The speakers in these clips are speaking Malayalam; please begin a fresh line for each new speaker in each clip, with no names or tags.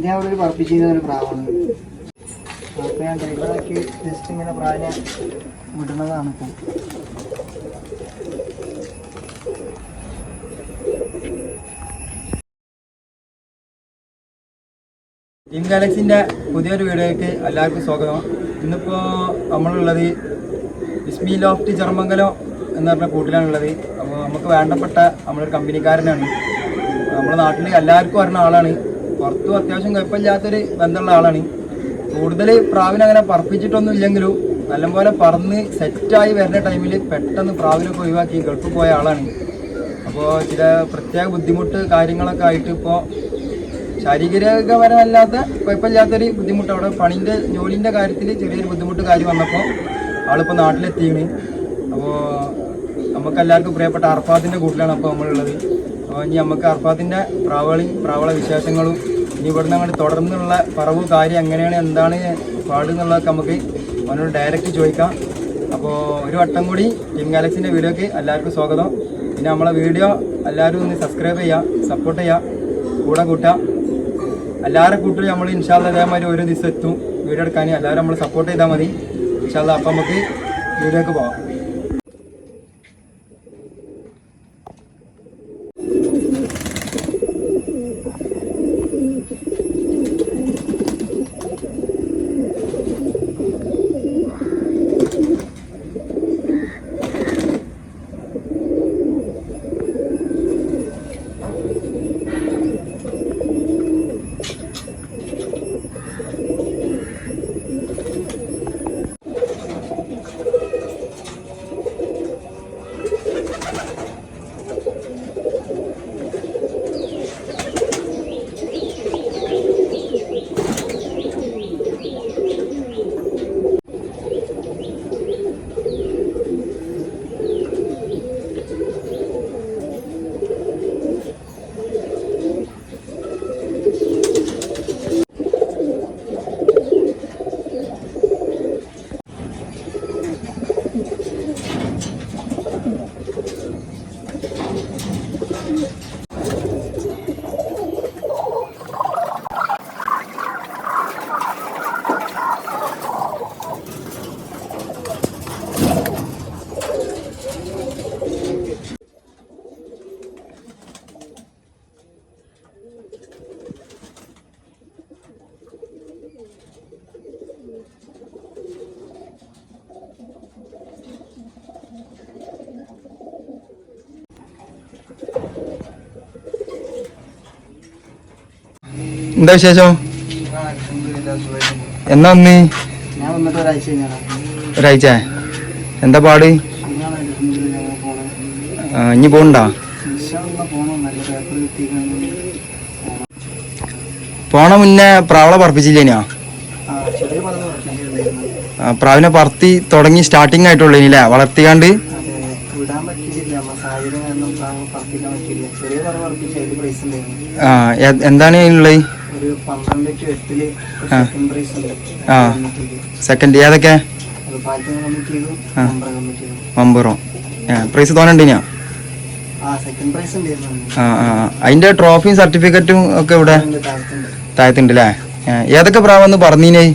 ഞാൻ അവിടെ ഒരു പറപ്പിച്ചിരുന്ന പ്രാവാണ്. അപ്പോൾ ഞാൻ ഡ്രൈവറാക്കി ജസ്റ്റ് ഇങ്ങനെ പ്രാവിനെ വിടുന്നതാണ്. ഇപ്പം
ടീം ഗാലക്സിൻ്റെ പുതിയൊരു വീഡിയോയ്ക്ക് എല്ലാവർക്കും സ്വാഗതം. ഇന്നിപ്പോൾ നമ്മളുള്ളത് ഇസ്മി ലോഫ്റ്റ് ചെറുമംഗലം എന്ന് പറഞ്ഞ കൂട്ടിലാണുള്ളത്. അപ്പോൾ നമുക്ക് വേണ്ടപ്പെട്ട നമ്മളൊരു കമ്പനിക്കാരനാണ്. നമ്മുടെ നാട്ടിൽ എല്ലാവർക്കും അറിയുന്ന ആളാണ്. പുറത്തും അത്യാവശ്യം കുഴപ്പമില്ലാത്തൊരു ബന്ധമുള്ള ആളാണ്. കൂടുതൽ പ്രാവിനെ അങ്ങനെ പറപ്പിച്ചിട്ടൊന്നും ഇല്ലെങ്കിലും നല്ലപോലെ പറന്ന് സെറ്റായി വരുന്ന ടൈമിൽ പെട്ടെന്ന് പ്രാവിനൊക്കെ ഒഴിവാക്കി ഗൾഫിൽ പോയ ആളാണ്. അപ്പോൾ ചില പ്രത്യേക ബുദ്ധിമുട്ട് കാര്യങ്ങളൊക്കെ ആയിട്ട് ഇപ്പോൾ ശാരീരികപരമല്ലാത്ത കുഴപ്പമില്ലാത്തൊരു ബുദ്ധിമുട്ട്, അവിടെ പണിൻ്റെ ജോലിൻ്റെ കാര്യത്തിൽ ചെറിയൊരു ബുദ്ധിമുട്ട് കാര്യം വന്നപ്പോൾ ആളിപ്പോൾ നാട്ടിലെത്തിയാണ്. അപ്പോൾ നമുക്കെല്ലാവർക്കും പ്രിയപ്പെട്ട അർഫാത്തിൻ്റെ കൂട്ടിലാണ് അപ്പോൾ നമ്മളുള്ളത്. അപ്പോൾ ഇനി നമുക്ക് അർഫാത്തിൻ്റെ പ്രാവള വിശേഷങ്ങളും ഇനി ഇവിടുന്ന് അങ്ങോട്ട് തുടർന്നുള്ള പറവ് കാര്യം എങ്ങനെയാണ് എന്താണ് പാടുന്നുള്ളതൊക്കെ നമുക്ക് അവനോട് ഡയറക്റ്റ് ചോദിക്കാം. അപ്പോൾ ഒരു വട്ടം കൂടി ടീം ഗാലക്സിൻ്റെ വീഡിയോക്ക് എല്ലാവർക്കും സ്വാഗതം. പിന്നെ നമ്മളെ വീഡിയോ എല്ലാവരും ഒന്ന് സബ്സ്ക്രൈബ് ചെയ്യുക, സപ്പോർട്ട് ചെയ്യുക, കൂടെ കൂട്ടുക. എല്ലാവരുടെ കൂട്ടിലും നമ്മൾ ഇൻഷാല്ലാ അതേമാതിരി ഒരു ദിവസം എത്തും വീഡിയോ എടുക്കാൻ. എല്ലാവരും നമ്മൾ സപ്പോർട്ട് ചെയ്താൽ മതി ഇൻഷാല്ലാ. അപ്പം നമുക്ക് വീഡിയോക്ക് പോവാം. എന്താ വിശേഷം? എന്നാ വന്ന്? ഒരാഴ്ച. എന്താ പാട്? ഇനി പോണ്ടാ? പോണ മുന്നേ പ്രാവളെ പറപ്പിച്ചില്ലേനാ? പ്രാവിനെ പറത്തി തുടങ്ങി സ്റ്റാർട്ടിങ് ആയിട്ടുള്ളേനില്ലേ വളർത്തിക്കാണ്ട്? എന്താണ് ഉള്ളത്? സെക്കൻഡ് ഏതൊക്കെ? മമ്പറോ പ്രൈസ് തോന്നുന്നുണ്ടിനാ? അതിന്റെ ട്രോഫിയും സർട്ടിഫിക്കറ്റും ഒക്കെ ഇവിടെ താഴത്തുണ്ടല്ലേ? ഏതൊക്കെ പ്രാവെന്ന് പറഞ്ഞീനേ?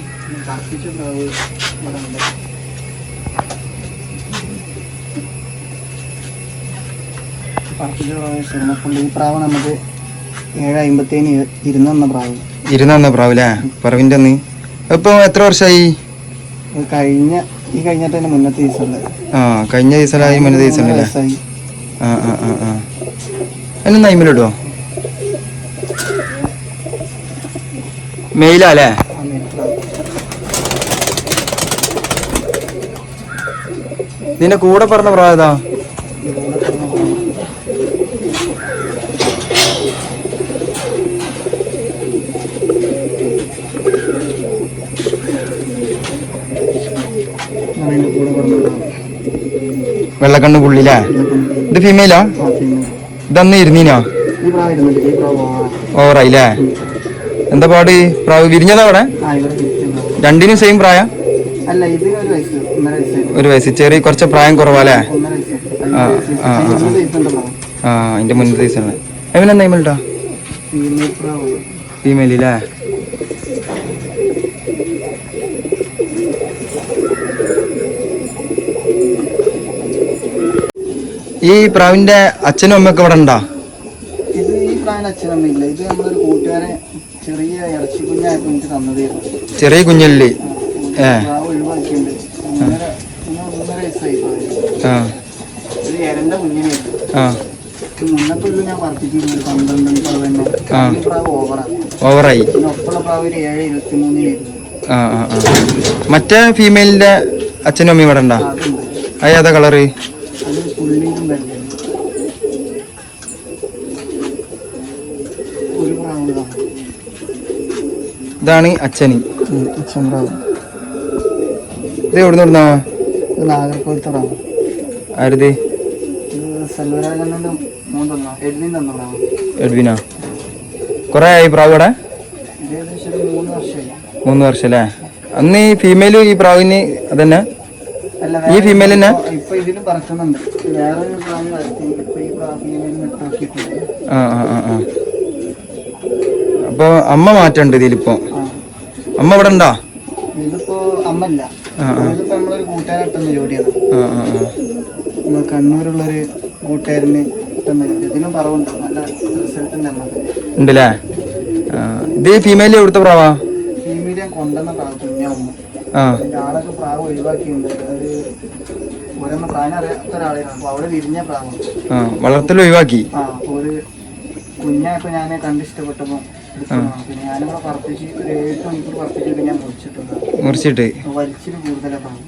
ഈ പ്രാവ് നമുക്ക് 7:57 ഇരുന്ന
പ്രാവ് അല്ലേ? പറവിന്റെ അന്ന് ഇപ്പൊ എത്ര വർഷമായി?
കഴിഞ്ഞിട്ട് മുന്നത്തെ ദിവസം.
കഴിഞ്ഞ ദിവസമായി മുന്നത്തെ ദിവസം അല്ലേ? അതിന് നൈമിലിടോ? മെയിലല്ലേ? നിന്റെ കൂടെ പറഞ്ഞ പ്രാവ് ഏതാ? വെള്ളക്കണ്ണ് പുള്ളില്ലേ? ഇത് ഫീമെയിലാ? ഇതന്ന് ഇരുന്നീനാ? ഓവറായില്ലേ? എന്താ പാട്? പ്രാവ് വിരിഞ്ഞതാ അവിടെ? രണ്ടിനും സെയിം പ്രായം? ഒരു വയസ്സ്. ചെറിയ കുറച്ച് പ്രായം കുറവാല്ലേ? അതിന്റെ മുന്നത്തെ ദിവസമാണ്. എങ്ങനെ നൈമൽട്ടാ? ഫീമെയിലല്ലേ? ഈ പ്രാവിന്റെ അച്ഛനും അമ്മയൊക്കെ ഇവിടെ ഉണ്ടോ?
ഇത് ഈ പ്രാവിന്റെ അച്ഛനമ്മ ഇല്ല. ഇത് നമ്മളൊരു കൂട്ടുകാരെ ചെറിയ ഇറച്ചി കുഞ്ഞായപ്പോ എനിക്ക് തന്നതായിരുന്നു.
ചെറിയ കുഞ്ഞല്ലേ?
പ്രാവ് ഒഴിവാക്കിയിട്ടുണ്ട്. 1.5 വയസ്സായി. ഒരു എരന്റെ കുഞ്ഞിനായിരുന്നു. മുന്നത്തെ ഞാൻ പറപ്പിച്ചിരുന്നു 12 പ്രാവ്
ഓവറായി.
പിന്നെ ഒപ്പുള്ള പ്രാവ് ഒരു 7.23
മറ്റേ ഫീമെയിലിന്റെ അച്ഛനും അമ്മയും ഇവിടെ ഉണ്ടോ? അത് ഏതാ കളറ്?
അത് പുള്ളിയിലും തന്നെ ഒരു പ്രാവ്.
ഇതാണ് അച്ഛന്.
അച്ഛൻ പ്രാവ്.
ഇത് എവിടെ നിന്നാ?
ഇത് നാഗർകോവിലത്തെ പ്രാവ്.
ആരുത്?
സെൽവരാജന്റെ മോൻ തന്ന എഡ്വിൻ തന്ന പ്രാവ്.
എഡ്വിനാ? കൊറേ ആയി പ്രാവ് ഇവിടെ?
ഏകദേശം 3 വർഷമായി.
3 വർഷം അല്ലേ? അന്ന് ഈ ഫീമെയില് ഈ പ്രാവിന് അതന്നെ? ഈ ഫീമെയിൽ തന്നെ
ഇപ്പൊ ഇതിലും പറക്കുന്നുണ്ട്. വേറൊരു പ്രാവ് വളർത്തി ഇപ്പൊ ഈ ഫീമെയിൽ ഇട്ടാക്കിയിട്ടുണ്ട്.
അപ്പൊ അമ്മ മാറ്റണ്ട് ഇതിലിപ്പോ? അമ്മ ഇവിടെ ഉണ്ടോ?
ഇതിപ്പോ അമ്മല്ല. ഇതിപ്പോ നമ്മളൊരു കൂട്ടുകാരെ ഇട്ടുന്ന ജോഡിയാണ്. കണ്ണൂരുള്ളൊരു കൂട്ടുകാരന് ഇട്ടുന്ന ജോഡി. ഇതിനും പറവുണ്ട്. നല്ല റിസൾട്ട്
ഉണ്ടല്ലേ? ഇത് ഫീമെയിൽ എവിടുത്തെ പ്രാവാ?
ഫീമെയിൽ ഞാൻ കൊണ്ടുവന്ന പ്രാവ് കുഞ്ഞാവുമ്പോ ആളൊക്കെ പ്രാവ് ഒഴിവാക്കിയിട്ടുണ്ട്. ഒരു ഓരോന്ന് പ്രാവിനെ അറിയാത്ത ഒരാളെയാണ്. അപ്പൊ അവിടെ വിരിഞ്ഞ പ്രാവ്
വളർത്തൽ ഒഴിവാക്കി.
ഒരു കുഞ്ഞായപ്പോ ഞാൻ കണ്ടിഷ്ടപ്പെട്ടപ്പോ പിന്നെ ഞാനിവിടെ പറപ്പിച്ച് ഒരു 7 മണിക്കൂർ പറപ്പിച്ചിട്ട് ഞാൻ മുറിച്ചിട്ട് വലിച്ചിട്ട് കൂടുതലാണ്.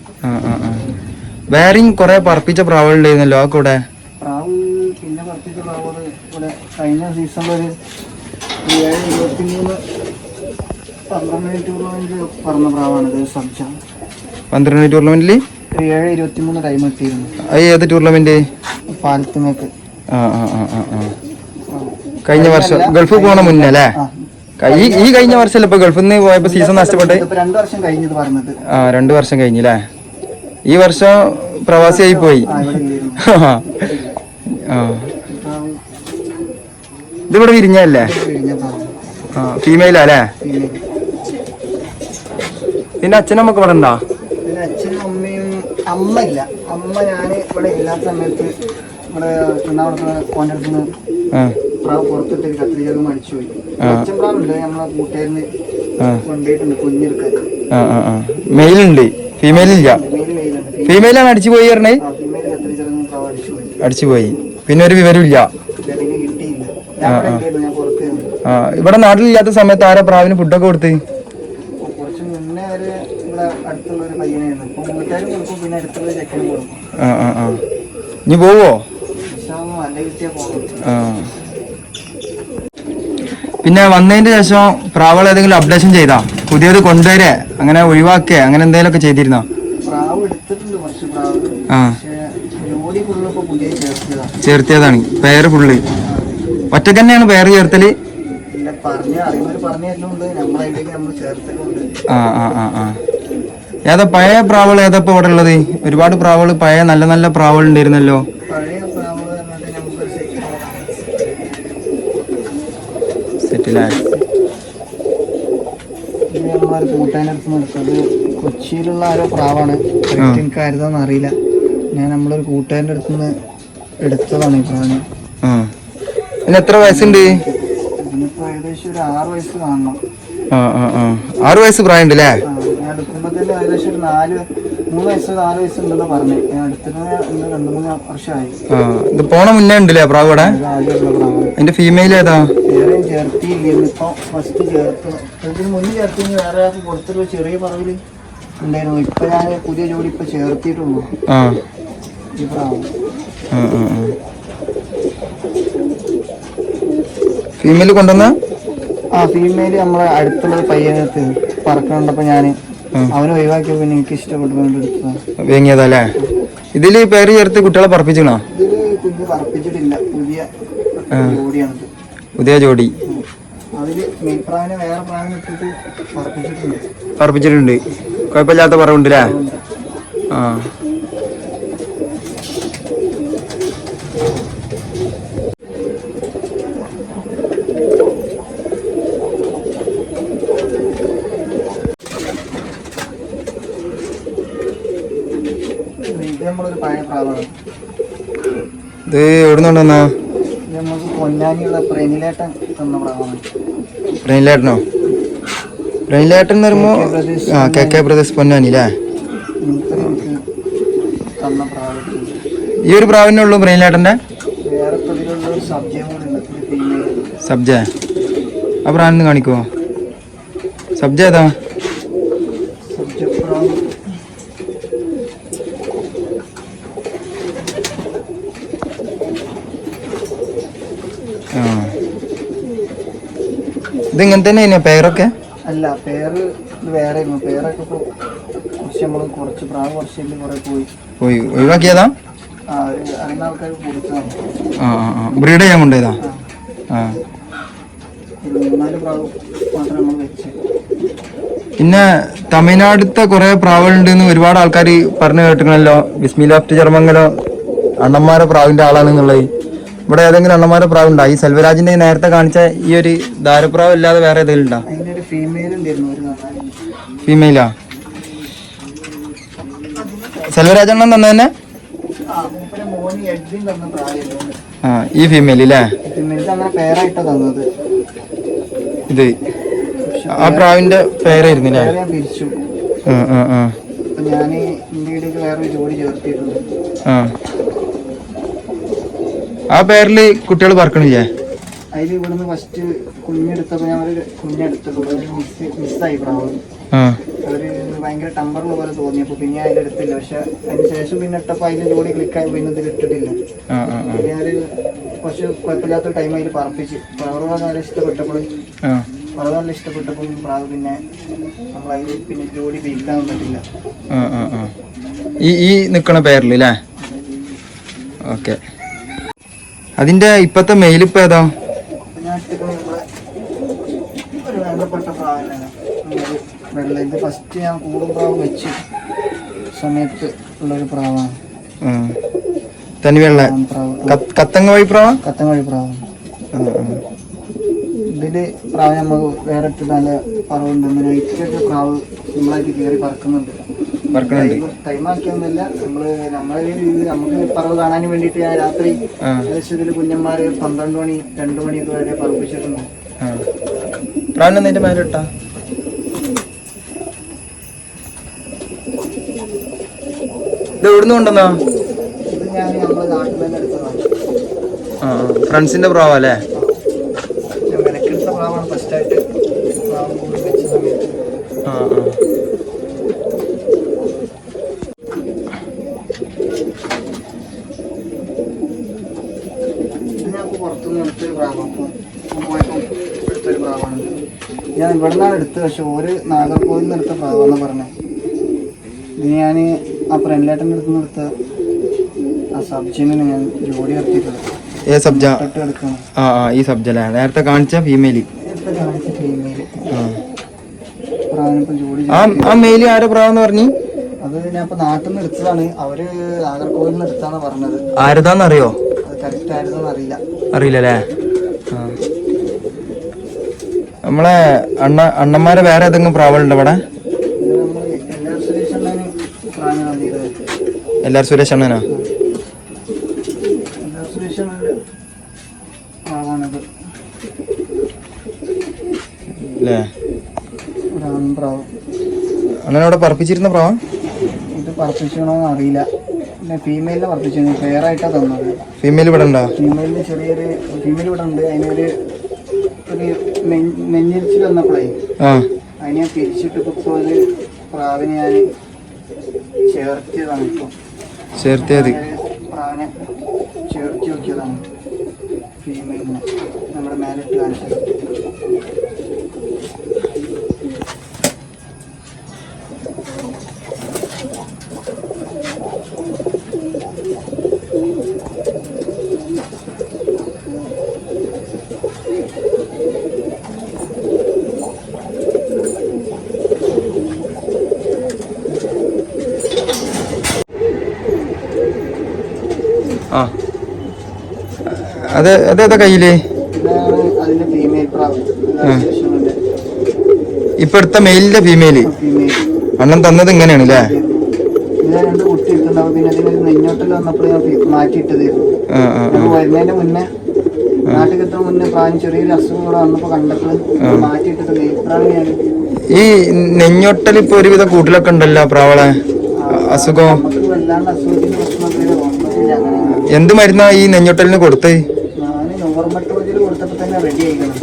വേറെയും കൊറേ പറപ്പിച്ച പ്രാവുകളുണ്ടായിരുന്നല്ലോ ആ കൂടെ?
പ്രാവ് പിന്നെ പറപ്പിച്ച പ്രാവുകൾ ഇവിടെ കഴിഞ്ഞ സീസണിലൊരു 7.23 12 ടൂർണമെന്റിൽ പറഞ്ഞ പ്രാവാണിത്. സബ്ജ
12 ടൂർണമെന്റില്
7.23 ടൈം എത്തിയിരുന്നു.
അത് ഏത് ടൂർണമെന്റ്?
പാലത്തുമേക്ക്.
കഴിഞ്ഞ വർഷം ഗൾഫ് പോണ മുന്നേ അല്ലേ? ഈ കഴിഞ്ഞ വർഷമല്ലേ ഇപ്പൊ ഗൾഫിൽ നിന്ന് പോയപ്പോ സീസൺ നഷ്ടപ്പെട്ട്?
2 വർഷം കഴിഞ്ഞത് പറഞ്ഞത്.
2 വർഷം കഴിഞ്ഞില്ലേ? ഈ വർഷം പ്രവാസിയായി പോയി. ഇതിവിടെ വിരിഞ്ഞല്ലേ? ഫീമെയിലാ അല്ലേ? പിന്നെ അച്ഛനമ്മക്ക് ഇവിടെ ഉണ്ടോ?
പിന്നെ അച്ഛനും അമ്മയും അമ്മ ഇല്ല. അമ്മ ഞാൻ ഇവിടെ ഇല്ലാത്ത സമയത്ത് ഇവിടെ കോണ്ടടുത്തുനിന്ന് പ്രാവ് പുറത്തിട്ട് കത്രിക മടിച്ചു പോയി. അച്ഛൻ പ്രാവുണ്ട് നമ്മളെ കൂട്ടുകാരന് കൊണ്ടുപോയിട്ടുണ്ട് കുഞ്ഞെടുക്കാൻ.
മെയിലുണ്ട്, ഫീമെയിലില്ല. ഫീമെയിലാണ് അടിച്ചു പോയി പറഞ്ഞേ? അടിച്ചു പോയി. പിന്നെ ഒരു വിവരമില്ല. ഇവിടെ നാട്ടിലില്ലാത്ത സമയത്ത് ആരാ പ്രാവിന് ഫുഡൊക്കെ കൊടുത്ത്?
കുറച്ച് മുന്നേ വരെ ഇവിടെ അടുത്തുള്ള ഒരു പയ്യനായിരുന്നു. ഇപ്പൊ വീട്ടുകാരും കൊടുക്കും, പിന്നെ അടുത്തുള്ള ചെക്കനും കൊടുക്കും.
ഇനി പോവോ?
നല്ല കിട്ടിയാ പോകും.
പിന്നെ വന്നതിന്റെ ശേഷം പ്രാവുകൾ ഏതെങ്കിലും അപ്ഡേഷൻ ചെയ്താ? പുതിയത് കൊണ്ടുവരെ അങ്ങനെ ഒഴിവാക്കേ അങ്ങനെ എന്തെങ്കിലും ഒക്കെ ചെയ്തിരുന്നോ?
പ്രാവ് എടുത്തിട്ടുണ്ട് കുറച്ച് പ്രാവ്.
ചേർത്തിയതാണ് പേര് ഫുള്ള്. ഒറ്റക്ക് തന്നെയാണ് പേര് ചേർത്തല്? ഏതാ പഴയ പ്രാവുകൾ ഏതാ ഇപ്പൊ ഇവിടെ ഉള്ളത്? ഒരുപാട് പ്രാവുകൾ പഴയ നല്ല നല്ല പ്രാവുകൾ ഉണ്ടായിരുന്നല്ലോ.
കൊച്ചിയിലുള്ള ആരോ പ്രാവാണ്, എനിക്ക് ആരുതാന്ന് അറിയില്ല. ഞാൻ നമ്മളൊരു കൂട്ടുകാരൻ്റെ അടുത്തുനിന്ന് എടുത്തതാണ് ഈ പ്രാവിനെ.
പിന്നെ എത്ര വയസ്സുണ്ട്?
ഇതിനിപ്പോ ഏകദേശം ഒരു 6 വയസ്സ് കാണണം.
6 വയസ്സ് പ്രായം ഉണ്ട് അല്ലേ?
ഞാൻ എടുക്കുമ്പോ തന്നെ ഏകദേശം ഒരു 3 വയസ്സ് 4 വയസ്സ് ഉണ്ടെന്ന് പറഞ്ഞു. ഞാൻ എടുത്തിട്ട് 2-3 വർഷമായി.
ഇത് പോണ മുന്നേ ഉണ്ടല്ലേ പ്രാവ് ഇവിടെ? അതിന്റെ ഫീമെയിൽ ഏതാ?
വേറെയും ചേർത്തിയില്ല. ഇപ്പൊ ഫസ്റ്റ് ചേർത്ത് ഇതിന് മുന്നേ ചേർത്തി വേറെ കൊടുത്തൊരു ചെറിയ പറവില് ഉണ്ടായിരുന്നു. ഇപ്പൊ ഞാൻ പുതിയ ജോലി ഇപ്പൊ ചേർത്തിട്ടുള്ളൂ ഈ പ്രാവ്.
ഫീമെയിൽ കൊണ്ടുവന്ന?
ഫീമെയില് നമ്മളെ അടുത്തുള്ള പയ്യനത്ത് പറക്കണ്ടപ്പോ ഞാൻ അവനെ ഒഴിവാക്കിയപ്പോ പിന്നെ എനിക്ക് ഇഷ്ടപ്പെട്ടു
വേങ്ങിയതല്ലേ? ഇതില് പേര് ചേർത്ത് കുട്ടികളെ പറപ്പിച്ചോ?
ഇതില് കുഞ്ഞ് പറപ്പിച്ചിട്ടില്ല.
പുതിയ ജോഡി.
അതില് മെയിൻ പ്രാവിനെ വേറെ പ്രാവിനെ ഇട്ടിട്ട്
പറപ്പിച്ചിട്ടുണ്ട്. കുഴപ്പമില്ലാത്ത പറവുണ്ട് അല്ലേ?
പ്രാവാണ്.
ഇത് എവിടുന്നുണ്ടെന്നാ?
ഇത് നമുക്ക് പൊന്നാനിയുള്ള പ്രേമിലേട്ടൻ തന്ന പ്രാവാണ്.
പ്രേമിലേട്ടനോ? പ്രേമിലേട്ടൻ എന്ന് പറയുമ്പോൾ KK ബ്രദേഴ്സ് പൊന്നാനി അല്ലേ?
തന്ന പ്രാവ്.
ഈ ഒരു പ്രാവിനെ ഉള്ളൂ പ്രേമിലേട്ടൻ്റെ?
വേറെ പ്രതിലുള്ള ഒരു സബ്ജയും കൂടെ ഉണ്ട്, ഫീമെയിൽ.
സബ്ജ? ആ പ്രാവിനെ കാണിക്കുമോ? സബ്ജ ഏതാ?
സബ്ജ പ്രാവ്
ഇതിങ്ങനെ തന്നെ പേരൊക്കെ?
അല്ല, പേര് വേറെ. പേരൊക്കെ ഇപ്പോൾ കുറച്ച് നമ്മൾ കുറച്ച് പ്രാവ് കുറച്ചിട്ട് കുറെ പോയി
ഒഴിവാക്കിയതാ?
അറിയുന്ന ആൾക്കാർ കൊടുത്തതാണ്.
ബ്രീഡ് ചെയ്യാൻ കൊണ്ടുപോയതാ?
4 പ്രാവ് മാത്രമേ നമ്മൾ വെച്ച്.
പിന്നെ തമിഴ്നാട്ടിലത്തെ കുറെ പ്രാവുകളുണ്ടെന്ന് ഒരുപാട് ആൾക്കാർ പറഞ്ഞു കേട്ടിക്കണല്ലോ. ബിസ്മിലാഫ്റ്റ് ചെറുമംഗലം അണ്ണന്മാരെ പ്രാവിന്റെ ആളാണെന്നുള്ളത്. ഇവിടെ ഏതെങ്കിലും അണ്ണന്മാരെ പ്രാവുണ്ടോ? ഈ സെൽവരാജിന്റെ നേരത്തെ കാണിച്ച ഈ ഒരു ധാരപ്രാവ് അല്ലാതെ വേറെ ഏതെങ്കിലും ഉണ്ടോ?
അതിനൊരു ഫീമെയിൽ ഉണ്ടായിരുന്നു.
ഫീമെയിലാ? സെൽവരാജെണ്ണം തന്നെ തന്നെ? ഈ ഫീമെയിൽ അല്ലേ? ഇത് ആ പ്രാവിന്റെ പേരായിരുന്നില്ലേ? ആ പേരില് കുട്ടികൾ പറക്കണില്ലേ?
അതിൽ ഇവിടുന്ന് ഫസ്റ്റ് കുഞ്ഞെടുത്തപ്പോ ഞാൻ കുഞ്ഞെടുത്തപ്പോ മിസ്സായി പ്രാവ്. അവര് ഭയങ്കര ടമ്പറുള്ള പോലെ തോന്നിയപ്പോ പിന്നെ അതിലെടുത്തില്ല. പക്ഷെ അതിന് ശേഷം പിന്നെ ഇട്ടപ്പോ അതിന്റെ ജോഡി ക്ലിക്കായി പിന്നെ ഇതിൽ ഇട്ടിട്ടില്ല. ഞാനൊരു കുറച്ച് കുഴപ്പമില്ലാത്ത ടൈം അതിൽ പറപ്പിച്ച് പ്രാവ് നല്ല ഇഷ്ടപ്പെട്ടപ്പോൾ പ്രാവ് നല്ല ഇഷ്ടപ്പെട്ടപ്പോൾ പ്രാവ് പിന്നെ നമ്മളതിൽ പിന്നെ ജോഡി പിരിക്കാൻ പറ്റില്ല.
ഈ നിക്കണ പേരില്ലേ? ഓക്കെ. അതിന്റെ ഇപ്പത്തെ മെയിലിപ്പോ ഏതാ?
ഞാൻ ഒരു വേണ്ടപ്പെട്ട പ്രാവിനാണ് വെള്ള. ഇത് ഫസ്റ്റ് ഞാൻ കൂടും പ്രാവ് വെച്ച് സമയത്ത് ഉള്ളൊരു പ്രാവാണ്.
തനിവെള്ള കത്തങ്ങ വഴി പ്രാവ?
കത്തങ്ങ വഴി പ്രാവാണ്. ഇതില് പ്രാവ് നമുക്ക് വേറെ നല്ല പറവുണ്ട്. നൈറ്റൊക്കെ പ്രാവ് നമ്മളായിട്ട് കയറി പറക്കുന്നുണ്ട്. ടൈമാക്കിയൊന്നുമില്ല. നമുക്ക് പറവ് കാണാൻ വേണ്ടിയിട്ട് ഞാൻ രാത്രി ഏകദേശം ഇതില് കുഞ്ഞന്മാര് 12 മണി 2 മണിയൊക്കെ വരെ പറപ്പിച്ചിട്ടുണ്ട്.
പ്രാവിന്റെ മേലിട്ടാ ഇത് എവിടുന്ന് കൊണ്ടുവന്നാ?
ഇത് ഞാൻ നമ്മളെ നാട്ടിൽ തന്നെ എടുത്തതാണ്.
ഫ്രണ്ട്സിന്റെ പ്രാവല്ലേ?
ഞാൻ വിലക്കെടുത്ത പ്രാവാണ് ഫസ്റ്റായിട്ട് പ്രാവ് കൂടി വെച്ച സമയത്ത്. പുറത്തുനിന്ന് എടുത്തൊരു പ്രാവാണ്. പോയപ്പോൾ എടുത്തൊരു പ്രാവാണ്. ഞാൻ ഇവിടെ നിന്നാണ് എടുത്തത്. പക്ഷെ ഒരു നാഗർകോവിൽ നിന്ന് എടുത്ത പ്രാവാന്ന് പറഞ്ഞത്. ഇത് ഞാൻ ആ പ്രേമിലേട്ടൻ്റെ അടുത്ത് നിന്ന് എടുത്ത ആ സബ്ജിനെ ഞാൻ ജോഡി നിർത്തിയിട്ടുള്ളത്.
ഈ സബ്ജ നേരത്തെ കാണിച്ച ഫീമെയിൽ. ആ മെയില് ആരെ പ്രാവെന്ന് പറഞ്ഞു?
അത് ഞാൻ ഇപ്പൊ നാട്ടിൽ നിന്ന് എടുത്തതാണ്. അവര് നാഗർകോവിൽ നിന്ന് എടുത്താന്ന് പറഞ്ഞത്.
ആരതാന്നറിയോ?
അത് കറക്റ്റ് ആയിരുന്നെന്ന്
അറിയില്ലല്ലേ? നമ്മളെ അണ്ണന്മാരെ വേറെ ഏതെങ്കിലും പ്രാവുകളുണ്ടോ ഇവിടെ? എല്ലാരും സുരേഷ് അണ്ണനാ? അണ്ണനവിടെ പറപ്പിച്ചിരുന്ന പ്രാവ?
ഇത് പറപ്പിച്ചോന്ന് അറിയില്ല. പിന്നെ ഫീമെയിലിനെ പറപ്പിച്ചു. ഫെയറായിട്ടാ തന്നത്.
ഫീമെയിൽ ഇവിടെ ഉണ്ടോ?
ഫീമെയിലിന് ചെറിയൊരു ഫീമെയിൽ ഇവിടെ ഉണ്ട്. അതിനൊരു നെഞ്ഞിരിച്ചിൽ വന്നപ്പോഴേ അതിനെ ഞാൻ പിരിച്ചിട്ട് ഇപ്പൊ ഒരു പ്രാവിനെ ഞാൻ ചേർത്തിയതാണ്.
ചേർത്തിയത്
പ്രാവിനെ ചേർത്തി നോക്കിയതാണ്. ഫീമെയിലിനെ നമ്മുടെ മേലിട്ട് കാണിച്ചത്.
അതേതാ കയ്യില്?
അതിന്റെ ഫീമെയിൽ പ്രാവ്.
ഇപ്പൊ എടുത്ത മെയിലിന്റെ ഫീമെയില് അണ്ണൻ തന്നത് ഇങ്ങനെയാണ് അല്ലേ?
രണ്ട് കുട്ടി ഉണ്ടാവും. പിന്നെ അതിനൊരു നെഞ്ഞോട്ടൽ വന്നപ്പോൾ ഞാൻ മാറ്റിയിട്ടതായിരുന്നു. വരുന്നതിന്റെ മുന്നേ നാട്ടിൽ എത്തുന്ന മുന്നേ പ്രായം ചെറിയൊരു അസുഖം കൂടെ വന്നപ്പോ കണ്ടപ്പോൾ മാറ്റിയിട്ടത്. ഇപ്പോഴാണ് ഞാൻ
ഈ നെഞ്ഞൊട്ടൽ ഇപ്പൊ ഒരുവിധ കൂട്ടിലൊക്കെ ഉണ്ടല്ലോ പ്രാവളെ അസുഖം.
നമുക്ക് വല്ലാണ്ട് അസുഖത്തിന്റെ പ്രശ്നമൊക്കെ വന്നിട്ടില്ല. അങ്ങനെ
എന്ത് മരുന്നാ ഈ നെഞ്ഞൊട്ടലിന് കൊടുത്ത്?
ഞാൻ നോർമൽ ഡോസിൽ കൊടുത്തപ്പോ തന്നെ റെഡി ആയിക്കണം.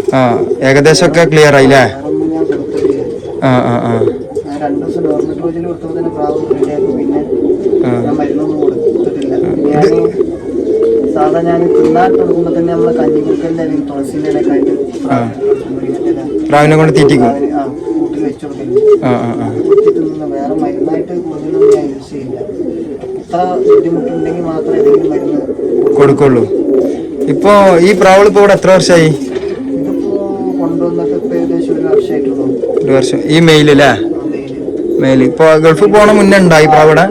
ഏകദേശം ഒക്കെ ക്ലിയർ ആയില്ലേ?
വേറൊന്നും ഞാൻ കൊടുത്തിട്ടില്ല. ഞാൻ 2 ദിവസം നോർമൽ ഡോസിൽ കൊടുത്തപ്പോ തന്നെ പ്രാവ് റെഡി ആക്കും. പിന്നെ ഞാൻ മരുന്നൊന്നും കൊടുത്തിട്ടില്ല. ഞാൻ സാധാ ഞാൻ തിന്നാൻ കൊടുക്കുമ്പോ തന്നെ നമ്മളെ കഞ്ഞിക്കുക്കലിന്റെ അല്ലെങ്കിൽ തുളസിന്റെ ഇലയൊക്കെ ആയിട്ട്
പ്രാവിനെ കൊണ്ട് തീറ്റിക്കും.
കൂട്ടിൽ വെച്ചു കൊടുത്തില്ല. വേറെ മരുന്നായിട്ട് കൂടുതലൊന്നും ഞാൻ യൂസ് ചെയ്യില്ല. ഇത്ര ബുദ്ധിമുട്ടുണ്ടെങ്കിൽ മാത്രമേ ഏതെങ്കിലും മരുന്ന്
കൊടുക്കുള്ളൂ. ഇപ്പൊ ഈ പ്രാവൾ ഇപ്പൊ ഇവിടെ എത്ര വർഷമായി?
ഇതിപ്പോ കൊണ്ടുവന്നിട്ട് ഇപ്പൊ ഏകദേശം 1 വർഷമായിട്ടുള്ളൂ. 1
വർഷം. ഈ മെയിലല്ലേ? മെയില്. ഇപ്പൊ ഗൾഫിൽ പോണ മുന്നേ ഉണ്ടോ ഈ പ്രാവ് ഇവിടെ?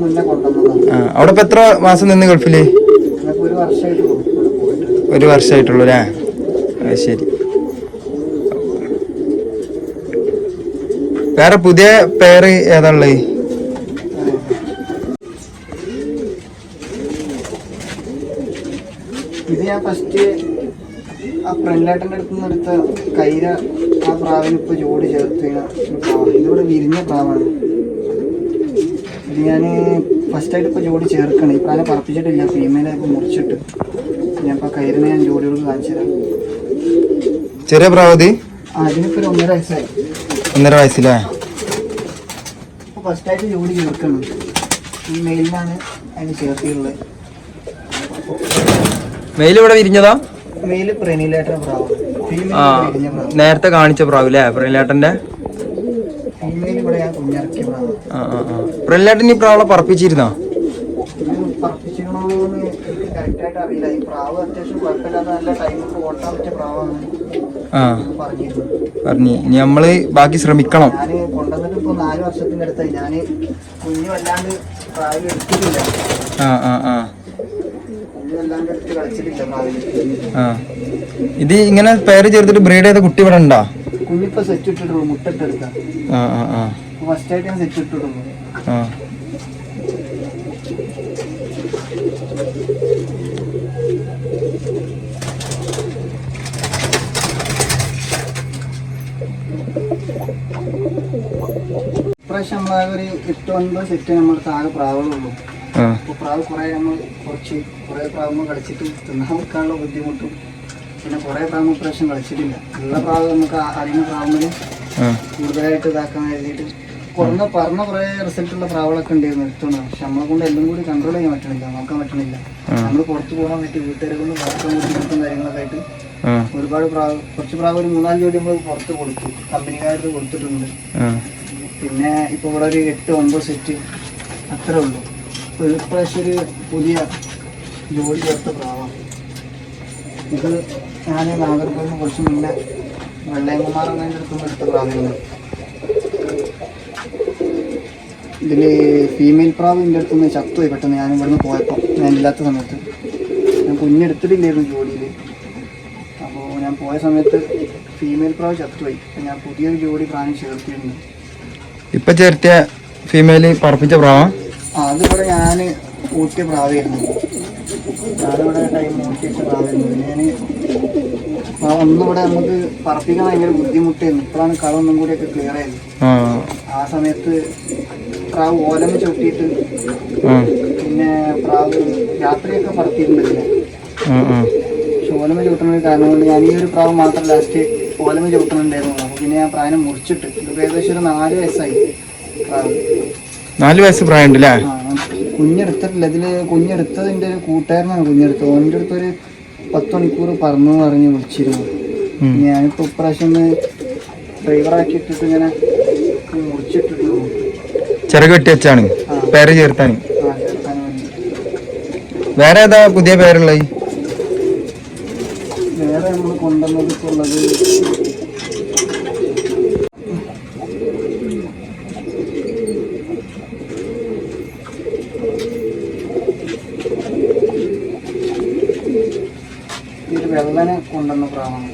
മുന്നേ കൊണ്ടുവന്നതാണ്.
അവിടെ ഇപ്പൊ എത്ര മാസം നിന്ന് ഗൾഫില്?
1 വർഷമായിട്ടുള്ളൂ.
1 വർഷമായിട്ടുള്ളൂ അല്ലേ? ശരി. വേറെ പുതിയ പേര് ഏതാ ഉള്ളത്?
ഇത് ഞാൻ ഫസ്റ്റ് ആ ഫ്രണ്ടിലേട്ടൻ്റെ അടുത്ത് നിന്ന് എടുത്ത കൈര ആ പ്രാവിന് ഇപ്പൊ ജോഡി ചേർത്ത് ഇതിവിടെ വിരിഞ്ഞ പ്രാവാണ്. ഇത് ഞാൻ ഫസ്റ്റായിട്ട് ഇപ്പൊ ജോഡി ചേർക്കണം. ഈ പ്രാവിനെ പറപ്പിച്ചിട്ടില്ല. ഫീമെയിലെ ഇപ്പൊ മുറിച്ചിട്ട് ഞാൻ ഇപ്പൊ കൈരനെ ഞാൻ ജോഡികൾക്ക് കാണിച്ചു തരാം.
ചെറിയ പ്രാവതി
അതിനിപ്പോ 1.5 വയസ്സായി.
1.5 വയസ്സില്ലേ?
ഇപ്പൊ ഫസ്റ്റായിട്ട് ജോഡി ചേർക്കണം. ഈ മെയിലിനാണ് അതിന് ചേർത്തിയുള്ളത്.
മെയിൽ ഇവിടെ വിരിഞ്ഞതാ?
മെയില് പ്രെനിലേട്ടൻ്റെ പ്രാവാണ്.
ആ, നേരത്തെ കാണിച്ച പ്രാവില്ലേ പ്രിയലേട്ടന്റെ?
ഫീമെയിൽ ഇവിടെ ഞാൻ കുഞ്ഞിറക്കിയ പ്രാവാണ്.
പ്രിയലേട്ടൻ ഈ പ്രാവളെ പറപ്പിച്ചിരുന്നോ?
പറപ്പിച്ചിരുന്നോന്ന് എനിക്ക് കറക്റ്റായിട്ട് അറിയില്ല. ഈ പ്രാവ് അത്യാവശ്യം കുഴപ്പമില്ലാത്ത നല്ല ടൈമൊക്കെ ഓട്ടാൻ പറ്റിയ പ്രാവാണ്
പറഞ്ഞു. ഇനി നമ്മള് ബാക്കി ശ്രമിക്കണം.
ഞാൻ കൊണ്ടുവന്നിട്ട് ഇപ്പൊ 4 വർഷത്തിന്റെ അടുത്തായി. ഞാൻ കുഞ്ഞു വല്ലാണ്ട് പ്രാവിൽ എടുത്തിട്ടില്ല. കുഞ്ഞല്ലാണ്ട് എടുത്ത് കളിച്ചിട്ടില്ല പ്രാവില്.
ഇത് ഇങ്ങനെ പേര് ചേർത്തിട്ട് ബ്രീഡ് ചെയ്ത കുട്ടി ഇവിടെ ഉണ്ടോ?
കുഞ്ഞിപ്പോ സെറ്റ് ഇട്ടിട്ടുള്ളൂ. മുട്ടിട്ടെടുക്കാം. ഫസ്റ്റ് ആയിട്ട് ഞാൻ സെറ്റ് ഇട്ടിട്ടുള്ളൂ. ഇപ്രാവശ്യം നമ്മളാകെ ഒരു 8-9 സെറ്റ് നമ്മുടെ താഴെ പ്രാവുകളുള്ളൂ. അപ്പൊ പ്രാവ് കുറെ കുറെ പ്രാവുമ്പോൾ കളിച്ചിട്ട് തിന്നാൻ വെക്കാനുള്ള ബുദ്ധിമുട്ടും പിന്നെ കുറെ പ്രാവ് ഇപ്രാവശ്യം കളിച്ചിട്ടില്ല. ഉള്ള പ്രാവ് നമുക്ക് അറിയുന്ന പ്രാവുകളിൽ കൂടുതലായിട്ട് ഇതാക്കാൻ എഴുതിയിട്ട് പറഞ്ഞ കുറെ റിസൾട്ടുള്ള പ്രാവുകളൊക്കെ ഉണ്ടായിരുന്നു എടുത്തോണ്ട്. പക്ഷെ നമ്മളെ കൊണ്ട് എല്ലാം കൂടി കൺട്രോൾ ചെയ്യാൻ പറ്റണില്ല, നോക്കാൻ പറ്റണില്ല. നമ്മൾ പുറത്ത് പോകാൻ പറ്റി വീട്ടുകാരെ കൊണ്ട് വളർത്താൻ ബുദ്ധിമുട്ടും കാര്യങ്ങളൊക്കെ ആയിട്ട് ഒരുപാട് പ്രാവ്, കുറച്ച് പ്രാവ് ഒരു 3-4 ജോഡി നമ്മൾ പുറത്ത് കൊടുത്തു, കമ്പനിക്കാർക്ക് കൊടുത്തിട്ടുണ്ട്. പിന്നെ ഇപ്പൊ ഇവിടെ ഒരു 8-9 സെറ്റ് അത്രേ ഉള്ളൂ. ഇപ്രാവശ്യം ഒരു പുതിയ ജോഡി ചേർത്ത പ്രാവാണ് ഇത്. ഞാൻ നാഗർകോവിലിന് കുറച്ച് മുന്നേ വെള്ളയമ്മമാരുടെ അടുത്തുനിന്ന് എടുത്ത പ്രാവുകളാണ്. ഇതിൽ ഫീമെയിൽ പ്രാവ് എൻ്റെ അടുത്തുനിന്ന് ചത്തുപോയി പെട്ടെന്ന്. ഞാൻ ഇവിടുന്ന് പോയപ്പോൾ, ഞാൻ ഇല്ലാത്ത സമയത്ത്. ഞാൻ കുഞ്ഞെടുത്തിട്ടില്ലായിരുന്നു ജോഡിയിൽ. അപ്പോൾ ഞാൻ പോയ സമയത്ത് ഫീമെയിൽ പ്രാവ് ചത്തുപോയി. ഞാൻ പുതിയൊരു ജോഡി പ്രാവിനെ ചേർത്തിട്ടുണ്ട്.
ഇപ്പം ചേർത്തിയ ഫീമെയിൽ പറപ്പിച്ച പ്രാവാ?
അതിവിടെ ഞാൻ ഊട്ടിയ പ്രാവായിരുന്നു. ഞാനിവിടെ ടൈം ഊട്ടി വെച്ച പ്രാവായിരുന്നു. ഞാൻ ഒന്നുകൂടെ നമുക്ക് പറപ്പിക്കാൻ ഭയങ്കര ബുദ്ധിമുട്ടായിരുന്നു. ഇപ്പോഴാണ് കളൊന്നും കൂടിയൊക്കെ ക്ലിയർ ആയത്. ആ സമയത്ത് പ്രാവ് ഓലമ ചവിട്ടിയിട്ട് പിന്നെ പ്രാവ് രാത്രിയൊക്കെ പറത്തിയിട്ടുണ്ടല്ലേ. പക്ഷെ ഓലമ ചവിട്ടുന്ന കാരണം കൊണ്ട് ഞാൻ ഈ ഒരു പ്രാവ് മാത്രം ലാസ്റ്റ് ഓലമ ചവിട്ടുന്നുണ്ടായിരുന്നു. അപ്പോൾ പിന്നെ ഞാൻ പ്രാവിനെ മുറിച്ചിട്ട് ഇതിപ്പോൾ ഏകദേശം ഒരു 4 വയസ്സായി പ്രാവ്.
4 വയസ്സ് പ്രായം ഉണ്ടല്ലേ?
കുഞ്ഞെടുത്തിട്ടില്ല. ഇതില് കുഞ്ഞെടുത്തതിൻ്റെ ഒരു കൂട്ടുകാരനാണ് കുഞ്ഞെടുത്തത്. ഓൻ്റെ അടുത്തൊരു 10 മണിക്കൂർ പറഞ്ഞു പറഞ്ഞ് വിളിച്ചിരുന്നു. ഞാനിപ്പോൾ ഇപ്രാവശ്യം ഡ്രൈവറാക്കി ഇട്ടിട്ട് ഇങ്ങനെ മുറിച്ചിട്ടിട്ടു.
ചിറക് വെട്ടി വെച്ചാണ് പേര് ചേർത്താൻ.
ചേർത്താൻ വേണ്ടി.
വേറെ ഏതാ പുതിയ പേരുള്ളത്?
വേറെ നമ്മൾ കൊണ്ടുവന്നതിട്ടുള്ളത് വെള്ളനെ കൊണ്ടുവന്ന പ്രാവാണ്.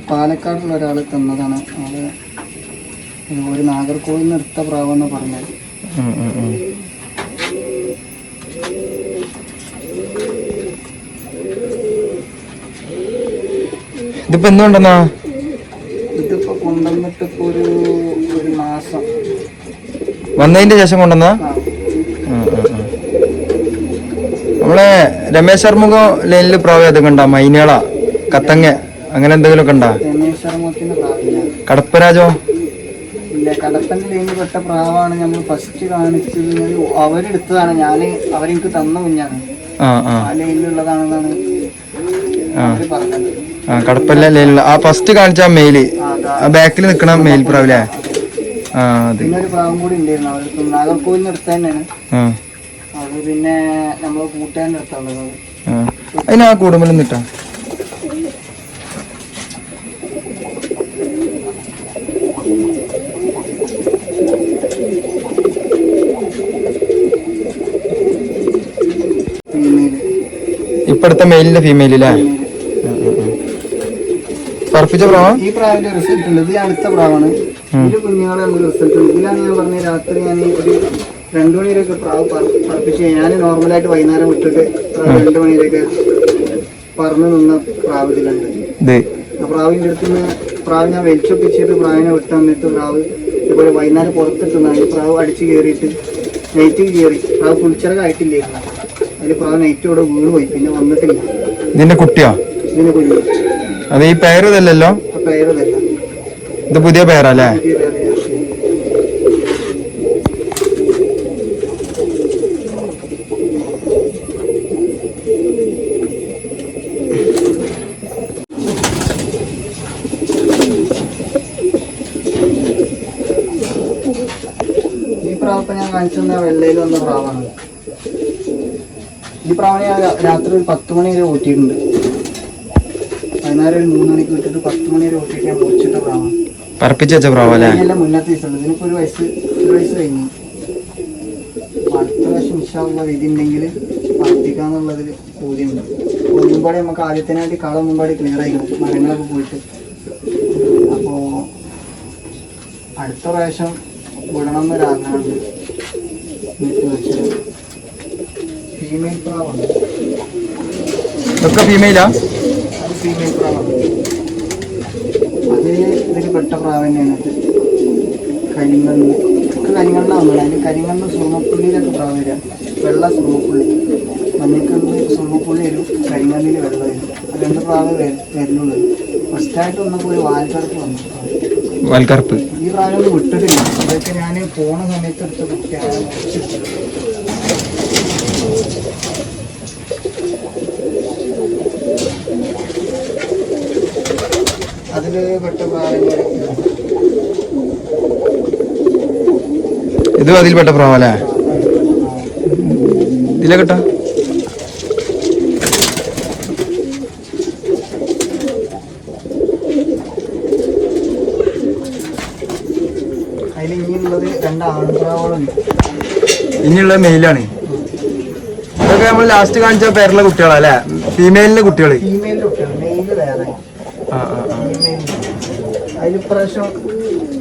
പാലക്കാടുള്ള ഒരാൾ തന്നതാണ്. അത് ഒരു നാഗർകോവിൽ നിന്ന് എടുത്ത പ്രാവെന്ന് പറഞ്ഞത്.
ഇതിപ്പോ എന്തുകൊണ്ടെന്നാ?
ഇതിപ്പോ കൊണ്ടുവന്നിട്ട് ഇപ്പൊ ഒരു മാസം
വന്നതിന്റെ ശേഷം കൊണ്ടുവന്നാ? നമ്മളെ രമേശ് ശർമുഖം ലൈനില് പ്രാവ് ഏതൊക്കെ ഉണ്ടാ? മൈനേള, കത്തങ്ങ, അങ്ങനെ എന്തെങ്കിലും ഒക്കെ ഉണ്ടാ?
രമേശ് ശർമ്മത്തിന്റെ പ്രാവില്ല.
കടപ്പരാജോ?
ഇല്ല, കടപ്പന്റെ ലൈനിൽ പെട്ട പ്രാവാണ് നമ്മൾ ഫസ്റ്റ് കാണിച്ചത്. അവരെടുത്തതാണ്, അവരെനിക്ക് തന്ന കുഞ്ഞാണ്. ആ ലൈനിലുള്ളതാണെന്നാണ് അവര് പറഞ്ഞത്.
കടപ്പല്ല ലൈനിലുള്ള ആ ഫസ്റ്റ് കാണിച്ച മെയില്, ആ ബാക്കിൽ നിക്കണ മെയിൽ പ്രാവില്ലേ?
പിന്നെ ഒരു പ്രാവും കൂടി ഉണ്ടായിരുന്നു, അവർ നാഗർകോവിൽ എടുത്ത തന്നെയാണ്. അത് പിന്നെ നമ്മള് കൂട്ടുകാരൻ്റെ അടുത്തുള്ളത്.
അതിന് ആ കൂടുമ്പോൾ നിട്ടാ ഇപ്പടുത്ത മെയിലിന്റെ ഫീമെയിലല്ലേ? പറപ്പിച്ച പ്രാവ?
ഈ പ്രാവിന്റെ റിസൾട്ട് ഉണ്ട്. ഇത് അടുത്ത പ്രാവാണ്. ഇതിന്റെ കുഞ്ഞുങ്ങളെ നമുക്ക് റിസൾട്ട് ഉണ്ട്. ഇതിലാണ് ഞാൻ പറഞ്ഞ രാത്രി ഞാൻ ഒരു 2 മണിവരെയൊക്കെ പ്രാവ് പറപ്പിച്ച് ഞാൻ നോർമലായിട്ട് വൈകുന്നേരം വിട്ടിട്ട് 2 മണിവരെയൊക്കെ പറന്ന് നിന്ന പ്രാവ് ഇതിലുണ്ട്. ആ പ്രാവിന്റെ അടുത്ത് നിന്ന് പ്രാവ് ഞാൻ വലിച്ചൊപ്പിച്ചിട്ട് പ്രാവിനെ വിട്ട സമയത്ത് പ്രാവ് ഇതുപോലെ വൈകുന്നേരം പുറത്തിട്ടുന്ന ഈ പ്രാവ് അടിച്ച് കയറിയിട്ട് നൈറ്റ് കയറി. പ്രാവ് കുളിച്ചിറക്കായിട്ടില്ലായിരുന്നു. അതിൽ പ്രാവ് നൈറ്റ് ഇവിടെ വീണ് പോയി, പിന്നെ വന്നിട്ടില്ല.
ഇതിന്റെ കുട്ടിയോ?
ഇതിന്റെ കുഞ്ഞു.
അത് ഈ പേരതല്ലോ?
പേരതല്ല,
ഇത് പുതിയ പേരല്ലേ?
ഈ പ്രാവ് ഞാൻ കാണിച്ചെന്ന വെള്ളയിൽ വന്ന പ്രാവാണ്. ഈ പ്രാവിനെ ഞാൻ രാത്രി ഒരു 10 മണി വരെ ഓട്ടിയിട്ടുണ്ട്. വൈകുന്നേരം ഒരു 3 മണിക്ക് വിട്ടിട്ട് 10 മണി വരെ ഓട്ടിയിട്ട് ഞാൻ മുറിച്ചിട്ട പ്രാവാണ്.
പറപ്പിച്ച് വെച്ച പ്രാവല്ലേ?
എല്ലാം മുന്നത്തെ ദിവസമുണ്ട്. ഇതിനിപ്പോ ഒരു വയസ്സ് കഴിഞ്ഞു. അടുത്ത പ്രാവശ്യം ഇൻഷാള്ള വിധി ഉണ്ടെങ്കിൽ പറപ്പിക്കാന്നുള്ളതിൽ പൂതിയുണ്ട്. ഒന്നുംപാടി നമുക്ക് ആദ്യത്തിനായിട്ട് കാള ഒന്നുംപാടി ക്ലിയർ ആയിരുന്നു, മരങ്ങളൊക്കെ പോയിട്ട്. അപ്പോൾ അടുത്ത പ്രാവശ്യം വിടണം എന്നൊരാഗ്രഹമുണ്ട്. ഫീമെയിൽ പ്രാവാണ്.
ഇതൊക്കെ ഫീമെയിലാ?
അത് ഫീമെയിൽ പ്രാവാണ്. അത് ഇതിൽ പെട്ട പ്രാവ് തന്നെയാണ്. അത് കരിങ്കണ്ണാവുന്നില്ല. അതിൽ കരിങ്കണ്ണ് സുറുമപ്പുള്ളിയിലൊക്കെ പ്രാവ് വരിക. വെള്ള സുറുമപ്പുള്ളി, മഞ്ഞക്കണ്ണ് സുറുമപ്പുള്ളി വരും, കരിങ്കണ്ണിൽ വെള്ളം വരും. 2 പ്രാവ് വരുന്നുള്ളൂ. ഫസ്റ്റായിട്ട് വന്നപ്പോൾ ഒരു വാൽക്കറുപ്പ് വന്നു.
വാൽക്കറുപ്പ്
ഈ പ്രാവൊന്നും വിട്ടിട്ടില്ല. അതൊക്കെ ഞാൻ പോണ സമയത്ത് എടുത്ത കുട്ടിയാണ്. അതില് പെട്ട പ്രാവങ്ങൾ
ഇത് അതിൽപ്പെട്ട പ്രാവല്ലേ? ഇതിലെ കേട്ടോ
അതിൽ ഇനിയുള്ളത് 2 ആൺപ്രാവുകളുണ്ട്.
ഇനിയുള്ള മെയിലാണ്. ഇതൊക്കെ നമ്മൾ ലാസ്റ്റ് കാണിച്ച പേരുള്ള കുട്ടികളല്ലേ? ഫീമെയിലിന്റെ കുട്ടികള്?
ഫീമെയിലിന്റെ കുട്ടികൾ, മെയില് വേറെ. അതിൽ പ്രാവശ്യം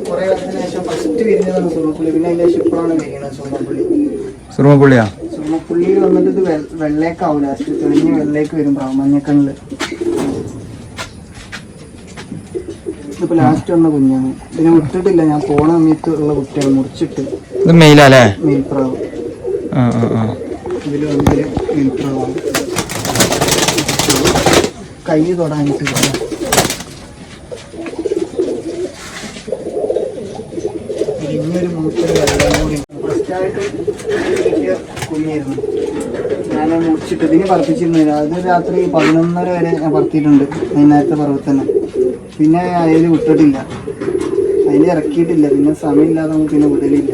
കുറെ കാലത്തിന് ശേഷം ഫസ്റ്റ് വിരിഞ്ഞതാണ് സുറുമപ്പുള്ളി. പിന്നെ അതിന്റെ ശേഷം ഇപ്പോഴാണ് വിരിയുന്നത് സുറുമപ്പുള്ളി.
സുറുമപ്പുള്ളിയാ?
സുറുമപ്പുള്ളിയിൽ വന്നിട്ട് ഇത് വെള്ളേക്കാവും. ലാസ്റ്റ് തെളിഞ്ഞ് വെള്ളേക്ക് വരും പ്രാവ്, മഞ്ഞക്കണ്ണില്. ഇതിപ്പോ ലാസ്റ്റ് വന്ന കുഞ്ഞാണ്. ഇതിനെ വിട്ടിട്ടില്ല, ഞാൻ പോണ സമയത്ത് ഉള്ള കുട്ടിയാണ് മുറിച്ചിട്ട്.
ഇത് മെയിലല്ലേ?
മെയിൽപ്രാവ്. ഇതിൽ വന്നിട്ട് മെയിൽപ്രാവാണ്. കൈ തൊടാനിട്ട് ഇനിയൊരു മൂത്തൊരു വെള്ളം കൂടി ഫസ്റ്റായിട്ട് കിട്ടിയ കുഞ്ഞായിരുന്നു. ഞാൻ മുറിച്ചിട്ട് ഇതിന് പറപ്പിച്ചിരുന്നില്ല. അത് രാത്രി 11:30 വരെ ഞാൻ പറത്തിയിട്ടുണ്ട്, വൈകുന്നേരത്തെ പറവത്ത് തന്നെ. പിന്നെ അതിൽ വിട്ടിട്ടില്ല, അതിൽ ഇറക്കിയിട്ടില്ല. പിന്നെ സമയമില്ലാതെ നമുക്ക് പിന്നെ വിടലില്ല.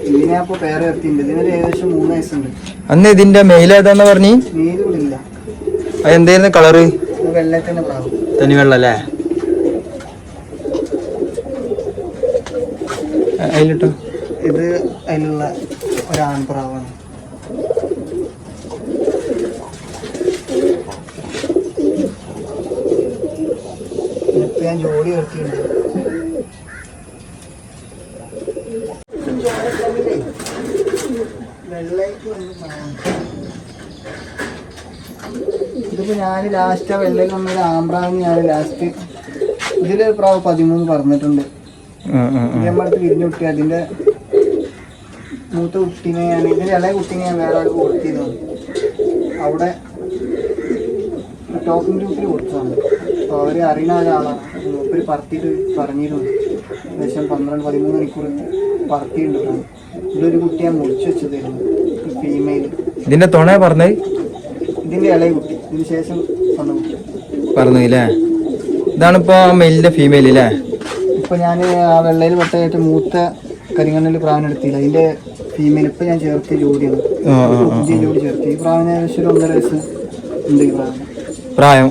ഇതിനെ അപ്പോൾ പേരെ ഇറക്കിയിട്ടുണ്ട്. ഇതിനൊരു ഏകദേശം 3 വയസ്സുണ്ട്.
അന്ന് ഇതിന്റെ മെയിൽ ഏതാന്ന് പറഞ്ഞ്?
മെയിൽ വിടില്ല.
അത് എന്തായിരുന്നു കളറ്?
വെള്ളത്തിന്റെ പ്രാവ്,
തനി വെള്ളല്ലേ? അതിലിട്ടോ?
ഇത് അതിലുള്ള ഒരാൺപ്രാവാണ്. ഇപ്പൊ ഞാൻ ജോലി ഇറക്കിയിട്ടുണ്ട്. ഇതിപ്പോ ഞാൻ ലാസ്റ്റ് ആ വെള്ളയിൽ വന്നൊരു ആമ്പ്രാവിന് ഞാൻ ലാസ്റ്റ് ഇതില് പ്രാവ് 13 പറഞ്ഞിട്ടുണ്ട്. ഇത് നമ്മളടുത്ത് വിരിഞ്ഞു കുട്ടി അതിന്റെ മൂത്ത കുട്ടീനെ ഞാൻ ഇതിന്റെ ഇളയ കുട്ടീനെ ഞാൻ വേറെ ആൾക്ക് കൊടുത്തിരുന്നു. അവിടെ ടോക്കിംഗ് ഗ്രൂപ്പിൽ കൊടുത്തതാണ്. അപ്പോൾ അവർ അറിയുന്ന ഒരാളാണ്. മൂപ്പര് പറത്തിയിട്ട് പറഞ്ഞിരുന്നു ഏകദേശം 12-13 മണിക്കൂർ പറത്തിയിട്ടുണ്ടാണ്. ഇതൊരു കുട്ടി ഞാൻ മുറിച്ച് വെച്ചതായിരുന്നു, ഫീമെയിൽ.
ഇതിന്റെ തുണ പറഞ്ഞത്
ഇതിന്റെ ഇളയ കുട്ടി, ഇതിന് ശേഷം വന്ന കുട്ടി
പറഞ്ഞില്ലേ? ഇതാണിപ്പോ മെയിലിന്റെ ഫീമെയിൽ അല്ലേ?
ഇപ്പൊ ഞാൻ ആ വെള്ളയിൽ പെട്ടായിട്ട് മൂത്ത കരിങ്കണ്ണിൽ പ്രാവിനെടുത്തില്ല. അതിന്റെ ഫീമെയിൽ ഇപ്പൊ ഞാൻ ചേർത്ത് ജോഡിയാണ്, ജോഡി ചേർത്ത്. ഈ പ്രാവിന് ഏകദേശം ഒരു 1.5 വയസ്സ് ഉണ്ട്. ഈ പ്രാവിന്
പ്രായം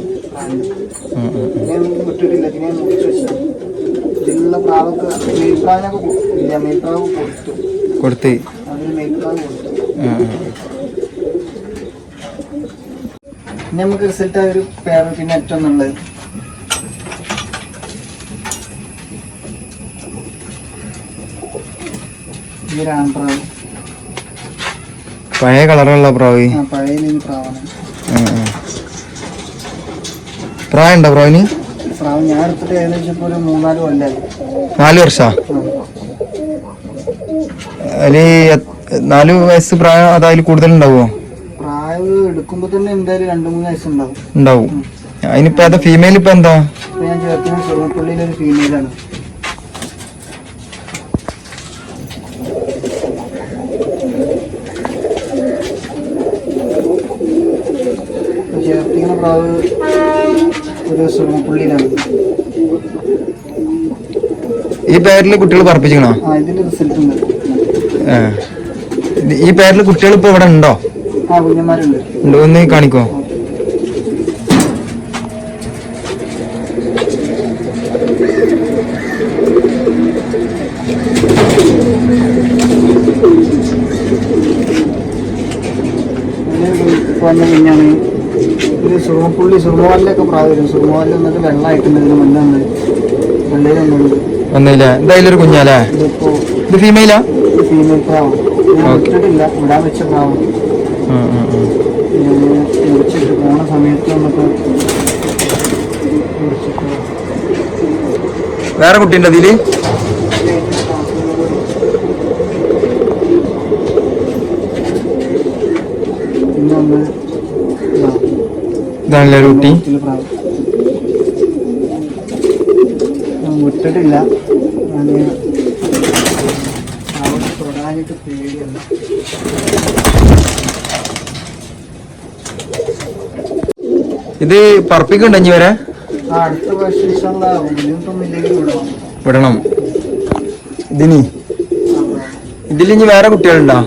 വിട്ടിട്ടില്ല, ഇതിനെ മുറിച്ച് വെച്ചത്. ഇതിലുള്ള പ്രാവൊക്കെ മെയിൽപ്രാവിനൊക്കെ ഇല്ല, മെയിൽപ്രാവ് കൊടുത്തു, അതിന് മെയിൽപ്രാവ് കൊടുത്തു. പിന്നെ നമുക്ക് റിസൾട്ട് ഒരു പേര് പിന്നെ ഏറ്റവും നല്ലത് ഈ ഒരു ആൺപ്രാവ്.
പഴയ കളറുള്ള പ്രാവ്,
പഴയ പ്രാവാണ്.
പ്രായം ഉണ്ടോ പ്രാവിന്?
പ്രാവ് ഞാൻ എടുത്തിട്ട് ഏകദേശം ഇപ്പൊ ഒരു 3-4 കൊല്ലായി.
4 വർഷാ? അതില് 4 വയസ്സ് പ്രായം അതായത് കൂടുതൽ ഉണ്ടാവുമോ?
പ്രാവ് എടുക്കുമ്പോ തന്നെ എന്തായാലും 2-3 വയസ്സ്
ഉണ്ടാവും. അതിനിപ്പോ അത് ഫീമെയിൽ ഇപ്പൊ എന്താ?
ഞാൻ ചേർക്കുന്ന ചെറുപ്പള്ളിയിലൊരു ഫീമെയിലാണ്. ചേർത്തിക്കുന്ന പ്രാവ് ഒരു സ്വർണ്ണപ്പുള്ളിയിലാണ്.
ഈ പേരിൽ കുട്ടികൾ പറപ്പിച്ചിക്കണോ?
ഇതിന്റെ റിസൾട്ട് ഉണ്ട്.
ഈ പേരിൽ കുട്ടികൾ ഇപ്പൊ ഇവിടെ ഉണ്ടോ?
കുഞ്ഞന്മാരുണ്ട്.
ഒന്ന് കാണിക്കോ?
കുഞ്ഞാണ് ഇത്. സുറുമപ്പുള്ളി സുറുമവാലിലൊക്കെ പ്രാവ് വരും. സുറുമവാലിൽ വന്നിട്ട് വെള്ളമായിട്ടുണ്ട്. ഇതിന് മുന്നേ വെള്ളയിൽ ഒന്നുണ്ട്.
ഒന്നുമില്ല. എന്തായാലും ഒരു കുഞ്ഞാലേ? ഇത് ഫീമെയിലാ?
ഫീമെയിൽ പ്രാവ് ഇട്ടിട്ടില്ല, വിടാൻ വെച്ച പ്രാവ്. മുറിച്ചിട്ട് പോണ സമയത്ത് നമുക്ക്
വേറെ കുട്ടിയുണ്ട് അതില്?
ഇന്നൊന്ന്
ഇതാണല്ലേ ഒരു കുട്ടി?
വിട്ടിട്ടില്ല. ഞാൻ അവിടെ തൊടാനായിട്ട് പേടിയല്ല.
ഇത് പറപ്പിക്കുണ്ടോ ഇനി വരെ?
അടുത്ത വർഷം
വിടണം. ഇതിനി ഇതിലിഞ്ഞി വേറെ കുട്ടികളുണ്ടോ?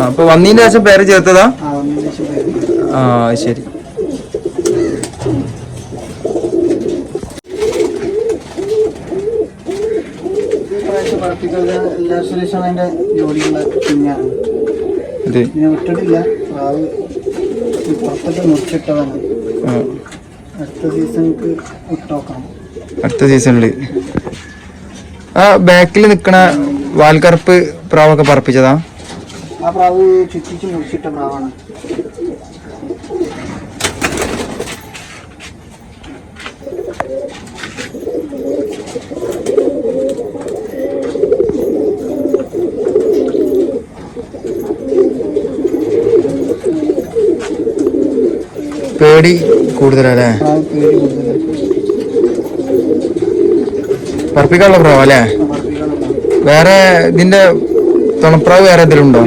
അപ്പൊ വന്നതിന് ശേഷം പേര് ചേർത്തതാ? ആ ശരി.
അതിന്റെ ജോലിയുള്ള കുഞ്ഞാണ്. വിട്ടിട്ടില്ല. പ്രാവ് പുറത്തൊക്കെ മുറിച്ചിട്ടതാണ്. അടുത്ത സീസണിക്ക് വിട്ടോക്കണം.
അടുത്ത സീസണില് ആ ബാക്കിൽ നിക്കണ വാൽക്കറുപ്പ് പ്രാവൊക്കെ പറപ്പിച്ചതാ?
ആ പ്രാവ് ചുറ്റിച്ച് മുറിച്ചിട്ട പ്രാവാണ്.
പേടി കൂടുതലല്ലേ? പറപ്പിക്കാനുള്ള പ്രാവ് അല്ലേ? വേറെ ഇതിന്റെ തുണപ്രാവ് വേറെ എന്തെങ്കിലും ഉണ്ടോ?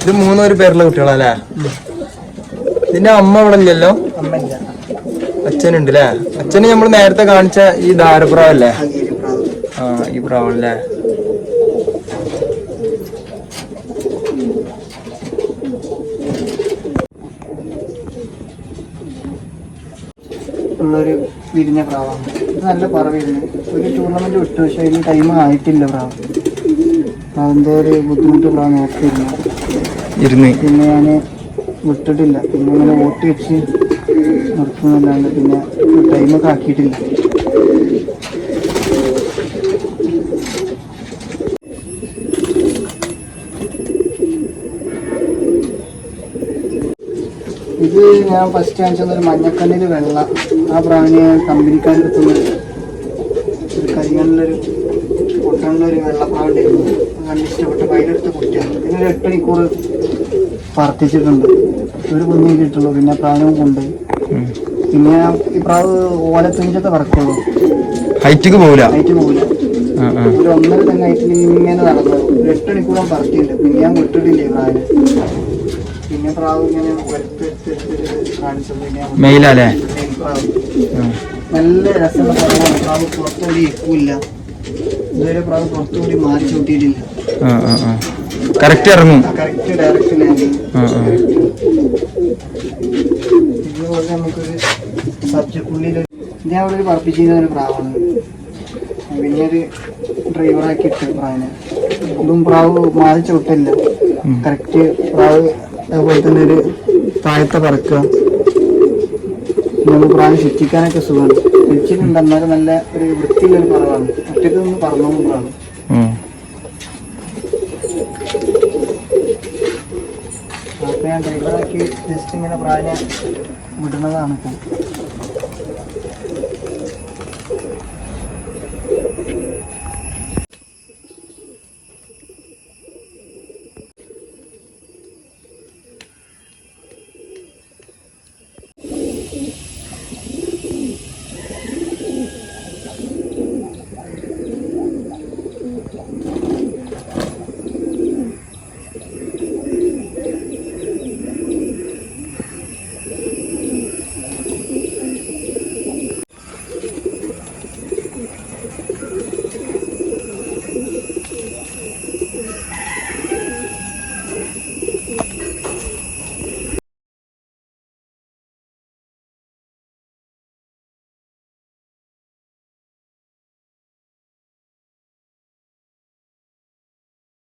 ഇത് 3 പേരുള്ള കുട്ടികളല്ലേ? ഇതിന്റെ അമ്മ ഇവിടെ ഇല്ലല്ലോ? അച്ഛനുണ്ട് അല്ലേ? അച്ഛന് നമ്മൾ നേരത്തെ കാണിച്ച ഈ ധാരപ്രാവല്ലേ? ആ ഈ പ്രാവല്ലേ?
ഉള്ളൊരു വിരിഞ്ഞ പ്രാവാണ്. ഇത് നല്ല പറവായിരുന്നു. ഒരു ടൂർണമെന്റ് വിട്ടു, പക്ഷെ അതിന് ടൈം ആയിട്ടില്ല പ്രാവ്. അതിൻ്റെ ഒരു ബുദ്ധിമുട്ടുള്ള നോക്കിയിരുന്നു പിന്നെ ഞാൻ വിട്ടിട്ടില്ല. പിന്നെ ഇങ്ങനെ ഓട്ടി വെച്ച് നിർത്തുന്നല്ലാണ്ട് പിന്നെ ടൈമൊക്കെ ആക്കിയിട്ടില്ല. ഇത് ഞാൻ ഫസ്റ്റ് കാണിച്ചൊരു മഞ്ഞക്കണ്ണിൽ വെള്ള. ആ പ്രാവിനെ കമ്പനിക്കാരുടെ അടുത്തുനിന്ന് ഒരു കരികളിലൊരു പൊട്ടണിലൊരു വെള്ളപ്രാവുണ്ടായിരുന്നു. നല്ല ഇഷ്ടപ്പെട്ട അതിലെടുത്ത് കുട്ടിയാണ്. പിന്നെ ഒരു 8 മണിക്കൂർ പറത്തിച്ചിട്ടുണ്ട്. ഒരു കുഞ്ഞേ കിട്ടുള്ളൂ. പിന്നെ പ്രാവും കൊണ്ട് പിന്നെ ഈ പ്രാവ് ഓലത്തുഞ്ചത്തെ പറക്കുള്ളൂ. ഹൈറ്റ് പോകില്ല. ഒരു 1.5 തന്നെ ഹൈറ്റിൽ ഇങ്ങനെ നടന്നു. ഒരു 8 മണിക്കൂർ പറത്തിയിട്ടുണ്ട്. പിന്നെ ഞാൻ വിട്ടിട്ടില്ല ഈ പ്രാവിനെ. പിന്നെ പ്രാവ് ഇങ്ങനെ
മെയിലല്ലേ
നല്ല രസമുള്ള പ്രാവാണ്. പ്രാവ് പുറത്തുകൂടി ഇരിക്കില്ല. ഇതുവരെ പ്രാവ് പുറത്തുകൂടി മാറി ചൂട്ടിയിട്ടില്ല.
കറക്റ്റ് ഇറങ്ങും.
Correct direction landing. ഇതുപോലെ നമുക്കൊരു സബ്ജക്റ്റുള്ളിൽ ഞാൻ അവിടെ ഒരു പറപ്പിച്ചിരുന്ന ഒരു പ്രാവാണ്. പിന്നെ ഒരു ഡ്രൈവറാക്കി ഇട്ട് പ്രാവിനെ. ഇതും പ്രാവ് മാറി ചവിട്ടില്ല. കറക്റ്റ് പ്രാവ് അതുപോലെ തന്നെ ഒരു താഴത്തെ പറക്കുക. നമുക്ക് പ്രാവ് ശിക്ഷിക്കാനൊക്കെ സുഖമാണ്. ശിക്ഷിക്കുന്നുണ്ട്. എന്നാലും നല്ല ഒരു വൃത്തിയുള്ളൊരു പറവാണ്. ഒറ്റയ്ക്ക് നിന്ന് പറന്നോളും പ്രാവ്. അപ്പൊ ഞാൻ ഡ്രൈവറാക്കി ജസ്റ്റ് ഇങ്ങനെ പ്രാവിനെ വിടുന്നതാണ് ഇപ്പം.